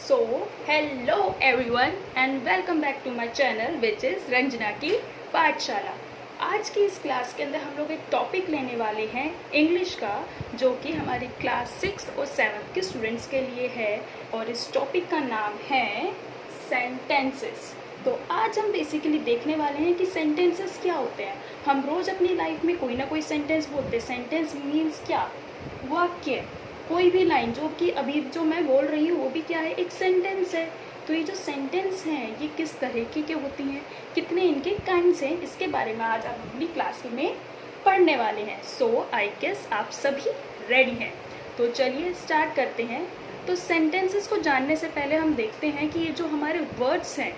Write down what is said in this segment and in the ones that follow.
So hello everyone and welcome back to my channel which is Ranjana की पाठशाला। आज की इस क्लास के अंदर हम लोग एक टॉपिक लेने वाले हैं इंग्लिश का, जो कि हमारी क्लास 6 और 7 के स्टूडेंट्स के लिए है और इस टॉपिक का नाम है सेंटेंसेस। तो आज हम बेसिकली देखने वाले हैं कि सेंटेंसेस क्या होते हैं। हम रोज़ अपनी लाइफ में कोई ना कोई सेंटेंस बोलते हैं। सेंटेंस मीन्स क्या? वाक्य, कोई भी लाइन जो कि अभी जो मैं बोल रही हूँ वो भी क्या है, एक सेंटेंस है। तो ये जो सेंटेंस हैं ये किस तरीके के होती हैं, कितने इनके काइंड्स हैं, इसके बारे में आज आप अपनी क्लास में पढ़ने वाले हैं। सो आई गेस आप सभी रेडी हैं। तो चलिए स्टार्ट करते हैं। तो सेंटेंसेस को जानने से पहले हम देखते हैं कि ये जो हमारे वर्ड्स हैं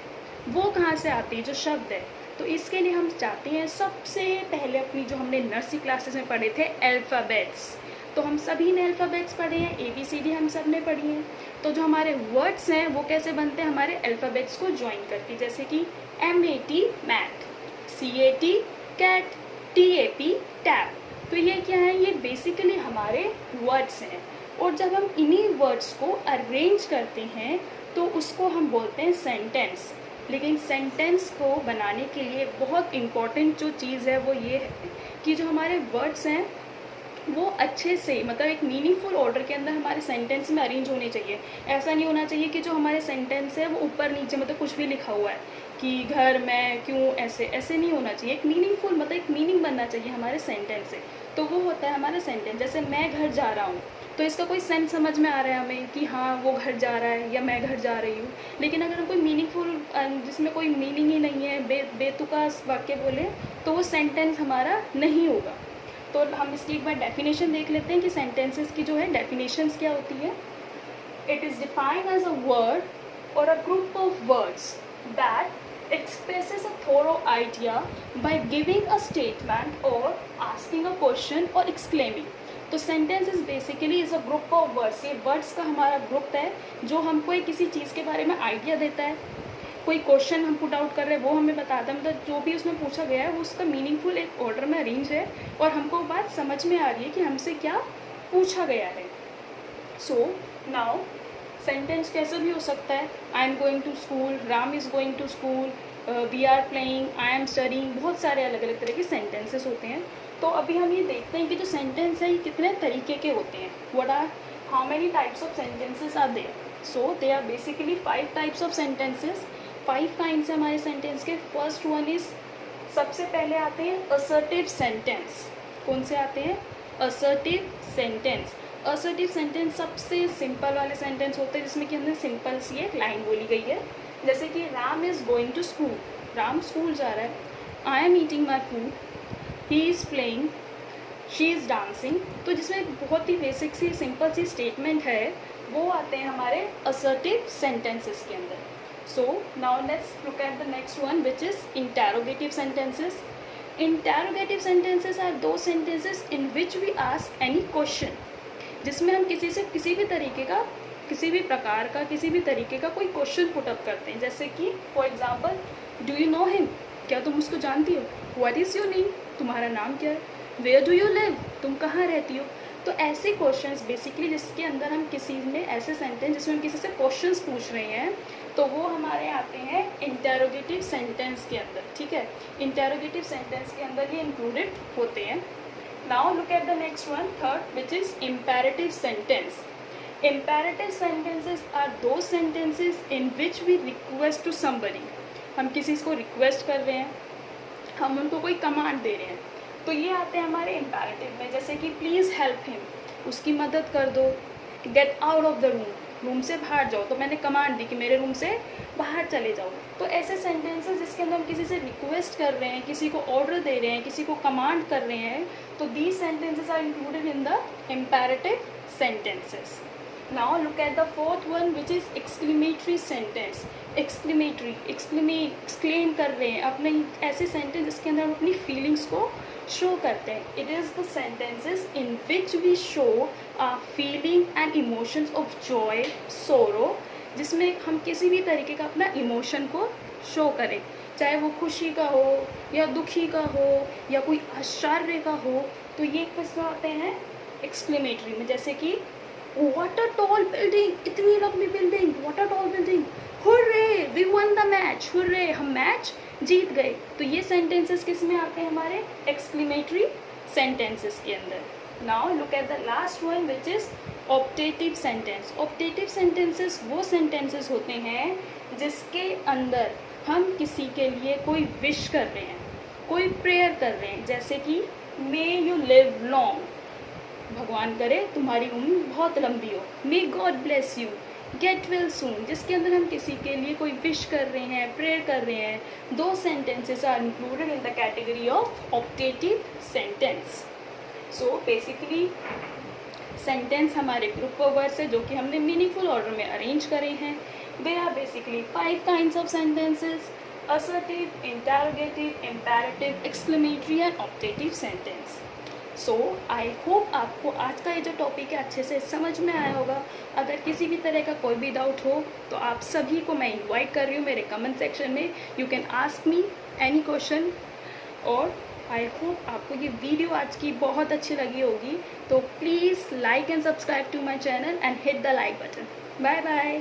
वो कहाँ से आते हैं, जो शब्द है। तो इसके लिए हम चाहते हैं सबसे पहले अपनी जो हमने नर्सरी क्लासेस में पढ़े थे अल्फ़ाबेट्स, तो हम सभी ने अल्फ़ाबेट्स पढ़े हैं, ABCD हम सब ने पढ़ी हैं। तो जो हमारे वर्ड्स हैं वो कैसे बनते हैं, हमारे अल्फ़ाबेट्स को ज्वाइन करके, जैसे कि MAT mat, CAT cat, TAP tap. तो ये क्या है, ये बेसिकली हमारे वर्ड्स हैं। और जब हम इन्हीं वर्ड्स को अरेंज करते हैं तो उसको हम बोलते हैं सेंटेंस। लेकिन सेंटेंस को बनाने के लिए बहुत इम्पॉर्टेंट जो चीज़ है वो ये है कि जो हमारे वर्ड्स हैं वो अच्छे से, मतलब एक मीनिंगफुल ऑर्डर के अंदर हमारे सेंटेंस में अरेंज होने चाहिए। ऐसा नहीं होना चाहिए कि जो हमारे सेंटेंस है वो ऊपर नीचे मतलब कुछ भी लिखा हुआ है कि घर, मैं, क्यों, ऐसे ऐसे नहीं होना चाहिए। एक मीनिंगफुल, मतलब एक मीनिंग बनना चाहिए हमारे सेंटेंस से। तो वो होता है हमारा सेंटेंस। जैसे मैं घर जा रहा हूँ, तो इसका कोई सेंस समझ में आ रहा है हमें कि हाँ वो घर जा रहा है या मैं घर जा रही हूँ। लेकिन अगर हम कोई मीनिंगफुल जिसमें कोई मीनिंग ही नहीं है, बेतुका वाक्य बोले, तो वो सेंटेंस हमारा नहीं होगा। तो हम इसकी एक बार डेफिनेशन देख लेते हैं कि सेंटेंसेस की जो है डेफिनेशंस क्या होती है। It is defined as a word or a group of words that expresses a thorough idea by giving a statement or asking a question or exclaiming. तो sentence is basically is a group of words. ये words का हमारा group है जो हमको एक किसी चीज़ के बारे में आइडिया देता है। कोई क्वेश्चन हम पुट आउट कर रहे हैं वो हमें बताता है, मतलब जो भी उसमें पूछा गया है वो उसका मीनिंगफुल एक ऑर्डर में अरेंज है और हमको बात समझ में आ रही है कि हमसे क्या पूछा गया है। सो नाउ सेंटेंस कैसे भी हो सकता है। I am going to school, Ram is going to school, we are playing, I am studying, बहुत सारे अलग अलग तरह के सेंटेंसेस होते हैं। तो अभी हम ये देखते हैं कि जो सेंटेंस है ये कितने तरीके के होते हैं। What are, how many types of sentences are there. So they are basically 5 types of sentences. 5 kinds है हमारे सेंटेंस के। फर्स्ट वन इज, सबसे पहले आते हैं असर्टिव सेंटेंस। कौन से आते हैं? Assertive sentence. असर्टिव सेंटेंस सबसे सिंपल वाले सेंटेंस होते हैं जिसमें कि हमने सिंपल सी एक लाइन बोली गई है, जैसे कि Ram is going to school, Ram school जा रहा है। I am eating my food, he is playing, she is dancing. तो जिसमें बहुत ही बेसिक सी सिंपल सी स्टेटमेंट है वो आते हैं हमारे असर्टिव सेंटेंसेस के अंदर। So now let's look at the next one, which is interrogative sentences. Interrogative sentences are those sentences in which we ask any question, जिसमें हम किसी से किसी भी तरीके का, किसी भी प्रकार का, किसी भी तरीके का कोई क्वेश्चन पुट अप करते हैं। जैसे कि for example, do you know him, क्या तुम उसको जानती हो? व्हाट इज़ योर नेम, तुम्हारा नाम क्या है? वेयर डू यू लिव, तुम कहाँ रहती हो? तो ऐसे क्वेश्चंस बेसिकली जिसके अंदर हम किसी में ऐसे सेंटेंस जिसमें हम किसी से क्वेश्चंस पूछ रहे हैं तो वो हमारे आते हैं इंटेरोगेटिव सेंटेंस के अंदर। ठीक है, इंटेरोगेटिव सेंटेंस के अंदर ये इंक्लूडेड होते हैं। Now look at the next one, third, which is imperative sentence. Imperative sentences are those sentences in which we request to somebody. हम किसी को रिक्वेस्ट कर रहे हैं, हम उनको कोई कमांड दे रहे हैं, तो ये आते हैं हमारे इम्पेरेटिव में। जैसे कि प्लीज़ हेल्प हिम, उसकी मदद कर दो। Get out of the room, room से बाहर जाओ, तो मैंने कमांड दी कि मेरे रूम से बाहर चले जाओ। तो ऐसे सेंटेंसेस जिसके अंदर हम किसी से रिक्वेस्ट कर रहे हैं, किसी को ऑर्डर दे रहे हैं, किसी को कमांड कर रहे हैं, तो these sentences are included in the imperative sentences. Now look at the fourth one, which is exclamatory sentence. Exclamatory, exclaim कर रहे हैं अपने, ऐसे सेंटेंस जिसके अंदर हम अपनी फीलिंग्स को शो करते हैं। It is the sentences in which we show feeling and emotions of joy, sorrow, जिसमें हम किसी भी तरीके का अपना इमोशन को शो करें, चाहे वो खुशी का हो या दुखी का हो या कोई आश्चर्य का हो। तो ये किसमें आते हैं? एक्सक्लेमेटरी में। जैसे कि व्हाट अ टॉल बिल्डिंग, इतनी लंबी building, what are dolphin doing? Hurray, we won the match, hurray, हम मैच जीत गए। तो ये सेंटेंसेस किस में आते हैं? हमारे एक्सक्लेमेटरी सेंटेंसेस के अंदर। Now look at the last one which is optative sentence. Optative sentences वो सेंटेंसेस होते हैं जिसके अंदर हम किसी के लिए कोई विश कर रहे हैं, कोई प्रेयर कर रहे हैं, जैसे कि मे यू लिव लॉन्ग, भगवान करे तुम्हारी उम्र बहुत लंबी हो। May God bless you, get well soon, जिसके अंदर हम किसी के लिए कोई विश कर रहे हैं, प्रेयर कर रहे हैं। दो sentences are included in the category of optative sentence. So basically sentence हमारे ग्रुप ऑफ वर्ड्स है जो कि हमने मीनिंगफुल ऑर्डर में अरेंज करे हैं। They are basically 5 kinds of sentences: assertive, interrogative, imperative, exclamatory and optative sentence. So I hope आपको आज का ये जो टॉपिक है अच्छे से समझ में आया होगा। अगर किसी भी तरह का कोई भी डाउट हो तो आप सभी को मैं इनवाइट कर रही हूँ मेरे कमेंट सेक्शन में, you can ask me any question. और आई होप आपको ये वीडियो आज की बहुत अच्छी लगी होगी, तो please like and subscribe to my channel and hit the like button. Bye bye.